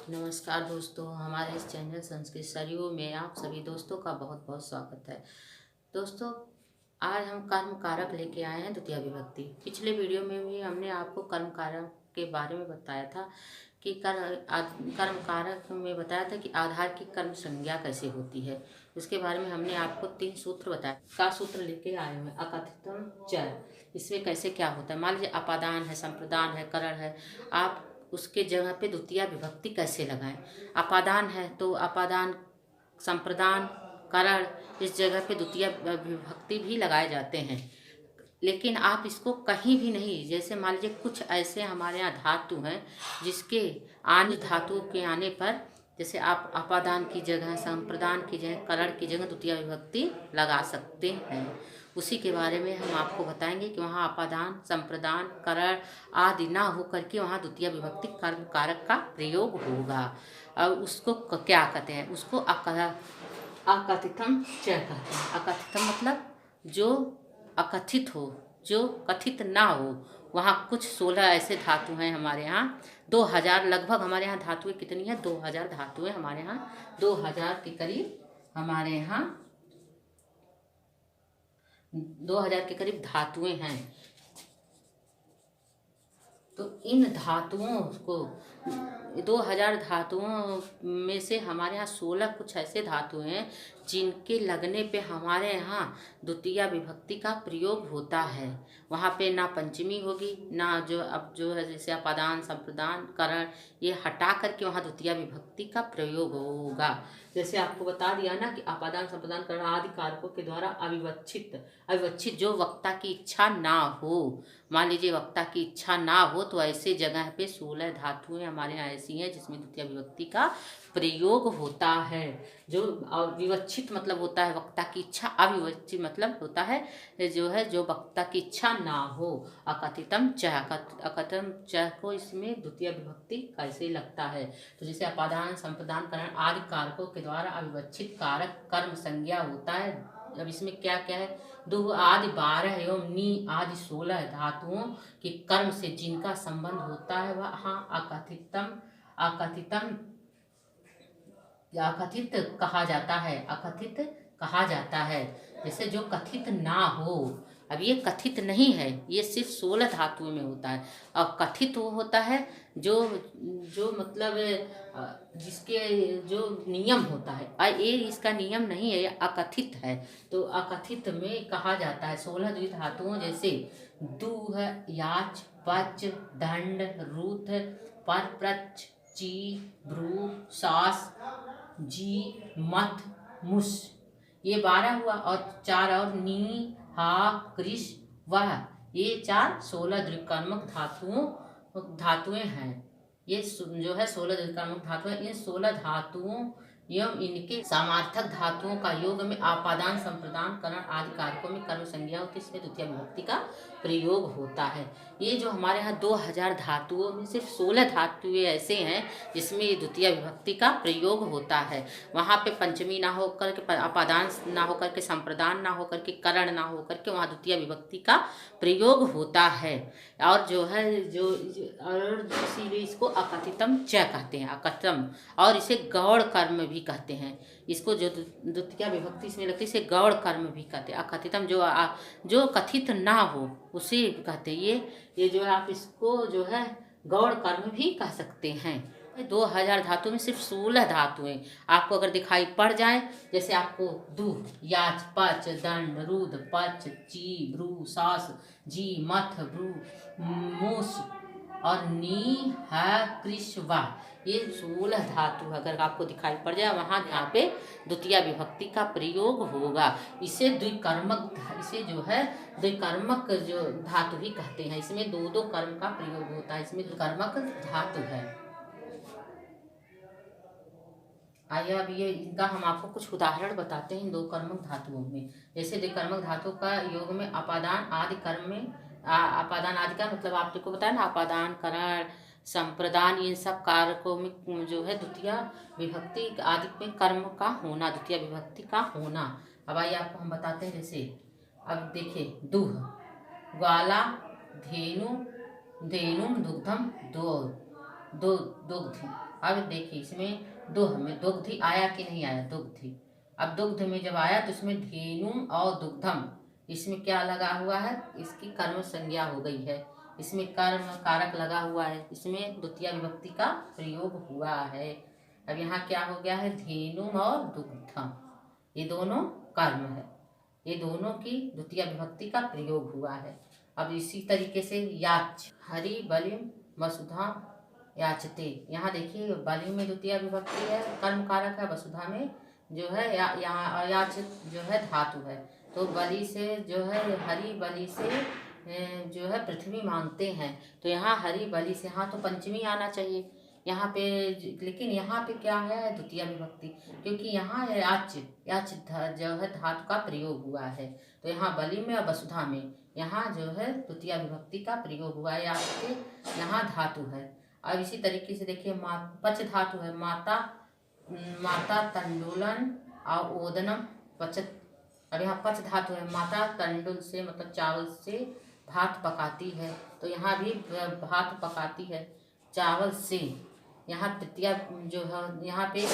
नमस्कार दोस्तों, हमारे इस चैनल संस्कृत सरयू में आप सभी दोस्तों का बहुत बहुत स्वागत है। दोस्तों, आज हम कर्म कारक लेके आए हैं द्वितीय विभक्ति। पिछले वीडियो में भी हमने आपको कर्म कारक के बारे में बताया था कि कर्म कारक में बताया था कि आधार की कर्म संज्ञा कैसे होती है। उसके बारे में हमने आपको 3 सूत्र बताया। का सूत्र लेके आए हुए अकथितम च, इसमें कैसे क्या होता है। मान लीजिए अपादान है, संप्रदान है, करण है, आप उसके जगह पे द्वितीय विभक्ति कैसे लगाएं। अपादान है तो अपादान, संप्रदान, करण, इस जगह पे द्वितीय विभक्ति भी लगाए जाते हैं। लेकिन आप इसको कहीं भी नहीं, जैसे मान लीजिए कुछ ऐसे हमारे यहाँ धातु हैं जिसके अन्य धातु के आने पर, जैसे आप अपादान की जगह, संप्रदान की जगह, करण की जगह द्वितीय विभक्ति लगा सकते हैं। उसी के बारे में हम आपको बताएंगे कि वहाँ अपादान, संप्रदान, करण आदि ना हो करके वहाँ द्वितीय विभक्ति कर्म कारक का प्रयोग होगा। और उसको क्या कहते हैं, उसको अकथितम च कहते हैं। अकथितम मतलब जो अकथित हो, जो कथित ना हो। वहाँ कुछ 16 ऐसे धातु हैं हमारे यहाँ, 2000 लगभग हमारे यहाँ धातुएं कितनी है, 2000 धातुएं हमारे यहाँ, 2000 के करीब हमारे यहाँ 2000 के करीब धातुएं हैं। तो इन धातुओं को 2000 धातुओं में से हमारे यहाँ 16 कुछ ऐसे धातु हैं जिनके लगने पे हमारे यहाँ द्वितीय विभक्ति का प्रयोग होता है। वहाँ पे ना पंचमी होगी, ना जो है जैसे अपादान, संप्रदान, करण, ये हटा करके वहाँ द्वितीय विभक्ति का प्रयोग होगा। जैसे आपको बता दिया ना कि अपादान, संप्रदान, करण आदि कारकों के द्वारा अविवक्षित जो वक्ता की इच्छा ना हो। मान लीजिए वक्ता की इच्छा ना हो तो ऐसे जगह पे 16 धातुएं हमारे यहाँ ऐसी हैं जिसमें द्वितीय विभक्ति का प्रयोग होता है। जो विवक्षित मतलब होता है वक्ता की इच्छा, अविवक्षित मतलब होता है जो वक्ता की इच्छा ना हो। अकथितम च, अकथितम च को इसमें द्वितीय विभक्ति कैसे लगता है, तो जैसे अपादान, संप्रदान, करण आदि कारकों के द्वारा अविवक्षित कारक कर्म संज्ञा होता है। अब इसमें क्या क्या है, दो आदि 12 एवं नी आदि 16 धातुओं के कर्म से जिनका संबंध होता है वह अकथित कहा जाता है। अकथित कहा जाता है, जैसे जो कथित ना हो। अब ये कथित नहीं है, ये सिर्फ 16 धातुओं में होता है। और कथित वो होता है जो मतलब जिसके जो नियम होता है, और ये इसका नियम नहीं है, ये अकथित है। तो अकथित में कहा जाता है 16 द्वितीय धातुओं जैसे दूह, याच, पच, दंड, रूथ, पर, प्रच, ची, भ्रू, सास, जी, मथ, मुस, ये 12 हुआ। और 4 और नी, हा, कृष, वह, ये 4 16 द्विकर्मक धातुएं हैं। ये जो है 16 द्विकर्मक धातुएं, इन 16 धातुओं एवं इनके समार्थक धातुओं का योग में आपादान, संप्रदान, करण आदि कारकों में कर्म संज्ञा होती है, इसमें द्वितीय विभक्ति का प्रयोग होता है। ये जो हमारे यहाँ 2000 धातुओं में सिर्फ 16 धातुएं ऐसे हैं जिसमें द्वितीय विभक्ति का प्रयोग होता है। वहाँ पे पंचमी ना होकर के, अपादान ना होकर के, संप्रदान ना होकर के, करण ना होकर के वहाँ द्वितीय विभक्ति का प्रयोग होता है। और जो है और इसीलिए इसको अकथितम च कहते हैं, अकथम। और इसे गौड़ कर्म भी कहते हैं। इसको जो द्वितीय विभक्ति इसमें लगती है इसे गौड़ कर्म भी कहते हैं। अकथितम जो कथित ना हो उसे कहते हैं। ये जो आप इसको जो है गौड़ कर्म भी कह सकते हैं। 2000 धातु में सिर्फ 16 धातुएं आपको अगर दिखाई पड़ जाए, जैसे आपको दू, याच, पच, दंड, रुद, पच, ची, भ्रू, सास, जी, मथ, भ्रू, मूस और नी, है, कृष, वाह, ये 16 धातु अगर आपको दिखाई पड़ जाए वहाँ यहाँ पे द्वितीय विभक्ति का प्रयोग होगा। इसे जो है द्विकर्मक जो धातु भी कहते हैं। इसमें 2 कर्म का प्रयोग होता है, इसमें द्विकर्मक धातु है। आइए अब ये इनका हम आपको कुछ उदाहरण बताते हैं इन 2 कर्मक धातुओं में। जैसे द्विकर्मक धातु का योग में अपादान आदि कर्म में अपादान आदि का मतलब आपने को बताया ना, अपादान, करण, संप्रदान, इन सब कारकों में जो है द्वितीय विभक्ति आदि में कर्म का होना, द्वितीय विभक्ति का होना। अब आइए आपको हम बताते हैं। जैसे अब देखिए दूह, ग्वाला, धेनु, दुग्धम, दो, दो दुग्धि। अब देखिए इसमें दुह में दुग्धि आया कि नहीं आया, दुग्धि। अब दुग्ध में जब आया तो इसमें धेनु और दुग्धम, इसमें क्या लगा हुआ है, इसकी कर्म संज्ञा हो गई है, इसमें कर्म कारक लगा हुआ है, इसमें द्वितीय विभक्ति का प्रयोग हुआ है। अब यहाँ क्या हो गया है, धेनु और दुग्धम, ये दोनों कर्म है, ये दोनों की द्वितीय विभक्ति का प्रयोग हुआ है। अब इसी तरीके से याच, हरि बलिम वसुधा याचते, यहाँ देखिए बलि में द्वितीय विभक्ति है, कर्म कारक है, वसुधा में जो है यहाँ अयाचित जो है धातु है। तो बलि से जो है हरि बलि से जो है पृथ्वी मांगते हैं, तो यहाँ हरि बलि से, हाँ तो पंचमी आना चाहिए यहाँ पे, लेकिन यहाँ पे क्या है, द्वितीय विभक्ति, क्योंकि यहाँ याच याच जो है धातु का प्रयोग हुआ है। तो यहाँ बलि में और वसुधा में यहाँ जो है द्वितीय विभक्ति का प्रयोग हुआ है, याच के यहाँ धातु है। अब इसी तरीके से देखिए पच धातु है, माता माता तंडुलन और ओदनम पचत। अब यहाँ पच धातु है, माता तंडुल से मतलब चावल से भात पकाती है, तो यहाँ भी भात पकाती है चावल से। यहाँ तृतीया जो है, यहाँ पे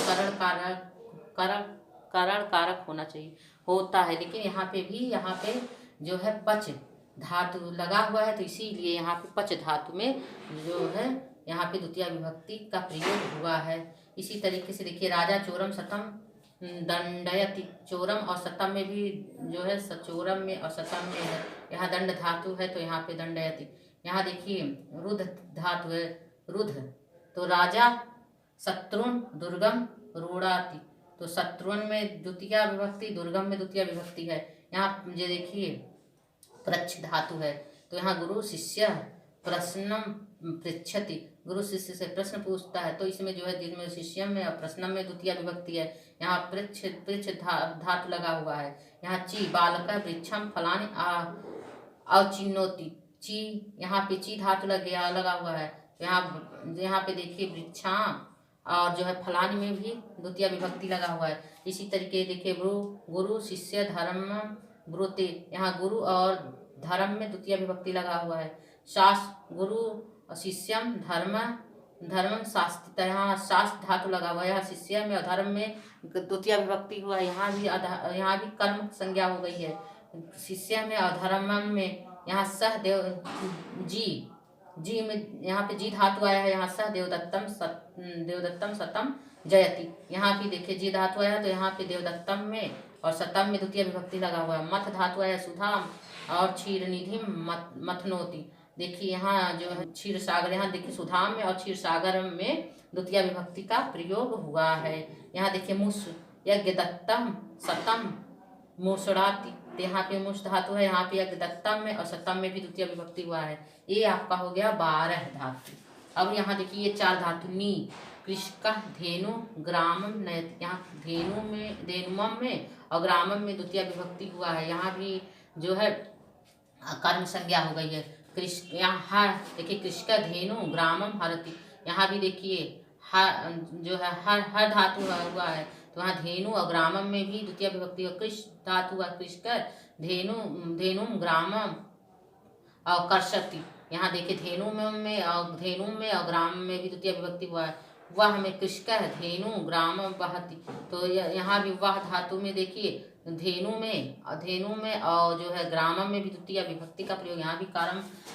करण कारक होना चाहिए, होता है, लेकिन यहाँ पे भी यहाँ पे जो है पच धातु लगा हुआ है, तो इसीलिए यहाँ पे पच धातु में जो है यहाँ पे द्वितीय विभक्ति का प्रयोग हुआ है। इसी तरीके से देखिए राजा चोरम सतम दंडयति, चोरम और सतम में भी जो है, चोरम में और सतम में है, यहाँ दंड धातु है, तो यहाँ पे दंडयति। यहाँ देखिए रुध धातु है, रुध, तो राजा शत्रुन दुर्गम रूढ़ाति, तो शत्रुन में द्वितीय विभक्ति, दुर्गम में द्वितीय विभक्ति है। यहाँ ये देखिए प्रच्छ धातु है, तो यहाँ गुरु शिष्य प्रश्नम पृच्छति, गुरु शिष्य से प्रश्न पूछता है, तो इसमें जो है जिसमें शिष्यम में और प्रश्नम में द्वितीय विभक्ति है, यहाँ पृच्छ धातु लगा हुआ है। यहाँ ची बालक वृक्षम फलानी अचिन्नोति, ची यहाँ पे ची धातु लगा हुआ है। यहाँ पे देखिए वृक्षा और जो है फलानी में भी द्वितीय विभक्ति लगा हुआ है। इसी तरीके देखिए गुरु शिष्य धर्म ब्रुते, यहाँ गुरु और धर्म में द्वितीय विभक्ति लगा हुआ है। शास्त्र गुरु शिष्यम धर्म शास्त्र, यहाँ शास्त्र धातु लगा हुआ है, यहाँ शिष्य में और धर्म में द्वितीय विभक्ति हुआ है, यहाँ भी कर्म संज्ञा हो गई है। शिष्य में और धर्म में यहाँ सह जी में यहाँ पे जी धातु आया है, यहाँ सह देवदत्तम सतम जयति, यहाँ भी देखिए जी धातु आया, तो यहाँ पे देवदत्तम में और सतम में द्वितीय विभक्ति लगा हुआ है। मथ धातु आया सुधाम और क्षीर निधि मथनोति, देखिए यहाँ जो है क्षीर सागर, यहाँ देखिए सुधाम में और क्षीर सागर में द्वितीय विभक्ति का प्रयोग हुआ है। यहाँ देखिए मुस यज्ञ दत्तम सतम मूषणाति, यहाँ पे मुष धातु है, यहाँ पे यज्ञ दत्तम में और सतम में भी द्वितीय विभक्ति हुआ है। ये आपका हो गया 12 धातु। अब यहाँ देखिए ये 4 धातु नी कृषक धेनु ग्रामम नयत, यहाँ धेनुमम में और ग्रामम में द्वितीय विभक्ति हुआ है, यहाँ भी जो है कर्म संज्ञा हो गई है। कृष्ण यहाँ हर देखिए कृषक धेनु ग्रामम हरति, यहाँ भी देखिए हर जो है हर धातु हुआ है, तो यहाँ धेनु और ग्रामम में भी द्वितीय विभक्ति, और कृष धातु हुआ कृषक धेनुम ग्रामम और कर्षति, यहाँ देखिए धेनु में और ग्राम में भी द्वितीय विभक्ति हुआ है। वह हमें कृषक धेनु ग्राम वहति, तो यहाँ भी वह धातु में देखिए धेनु में और जो है ग्रामम में भी द्वितीय विभक्ति का प्रयोग, यहाँ भी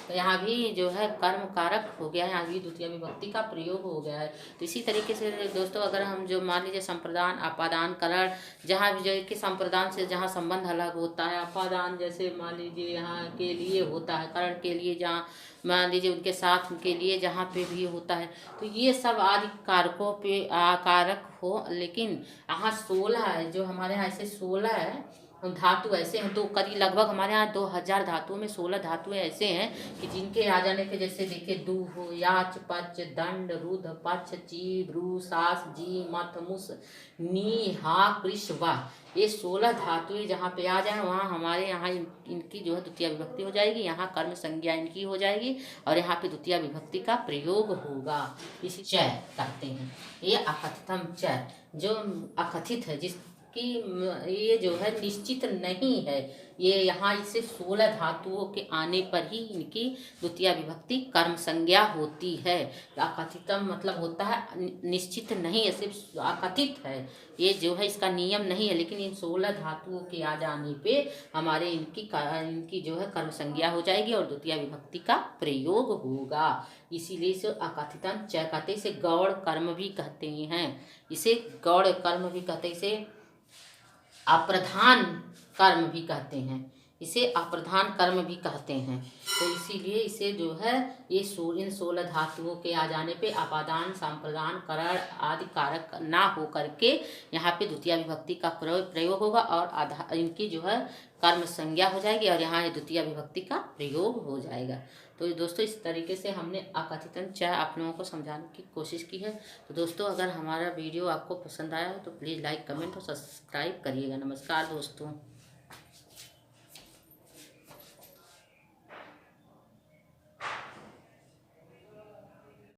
यहाँ भी जो है कर्म कारक हो गया है, यहाँ भी द्वितीय विभक्ति का प्रयोग हो गया है। तो इसी तरीके से दोस्तों अगर हम जो मान लीजिए संप्रदान अपादान करण, जहाँ भी जो कि संप्रदान से जहाँ संबंध अलग होता है, अपादान जैसे मान लीजिए यहाँ के लिए होता है, करण के लिए जहाँ मान लीजिए उनके साथ के लिए जहाँ पे भी होता है, तो ये सब आदि कारकों पे कारक हो, लेकिन यहाँ 16 है, जो हमारे यहाँ ऐसे 16 है धातु ऐसे हैं, तो करीब लगभग हमारे यहाँ 2000 धातुओं में 16 धातुएं ऐसे हैं कि जिनके आ जाने के जैसे देखिए दू याच पच दंड रुध पच ची भ्रू सास जी मथ मुस नी हा कृष वाह, ये 16 धातुएं जहाँ पे आ जाए वहाँ हमारे यहाँ इनकी जो है द्वितीय विभक्ति हो जाएगी, यहाँ कर्म संज्ञा इनकी हो जाएगी और यहाँ पे द्वितीय विभक्ति का प्रयोग होगा। इसी चय करते हैं, ये अकथितम चय जो अकथित है, जिस कि ये जो है निश्चित नहीं है। ये यहाँ इसे 16 धातुओं के आने पर ही इनकी द्वितीय विभक्ति कर्म संज्ञा होती है। अकथितम मतलब होता है निश्चित नहीं है, सिर्फ अकथित है, ये जो है इसका नियम नहीं है, लेकिन इन 16 धातुओं के आ जाने पे हमारे इनकी जो है कर्म संज्ञा हो जाएगी और द्वितीय विभक्ति का प्रयोग होगा। इसीलिए इसे अकथितम च कहते, इसे गौड़ कर्म भी कहते हैं, इसे गौड़ कर्म भी कहते हैं, इसे अप्रधान कर्म भी कहते हैं, इसे अप्रधान कर्म भी कहते हैं। तो इसीलिए इसे जो है ये इन 16 धातुओं के आ जाने पे अपादान संप्रदान करण आदि कारक ना हो करके यहाँ पे द्वितीय विभक्ति का प्रयोग होगा और इनकी जो है कर्म संज्ञा हो जाएगी और यहाँ द्वितीय विभक्ति का प्रयोग हो जाएगा। तो दोस्तों इस तरीके से हमने अकथितन च आप लोगों को समझाने की कोशिश की है। तो दोस्तों अगर हमारा वीडियो आपको पसंद आया हो तो प्लीज़ लाइक कमेंट और सब्सक्राइब करिएगा। नमस्कार दोस्तों।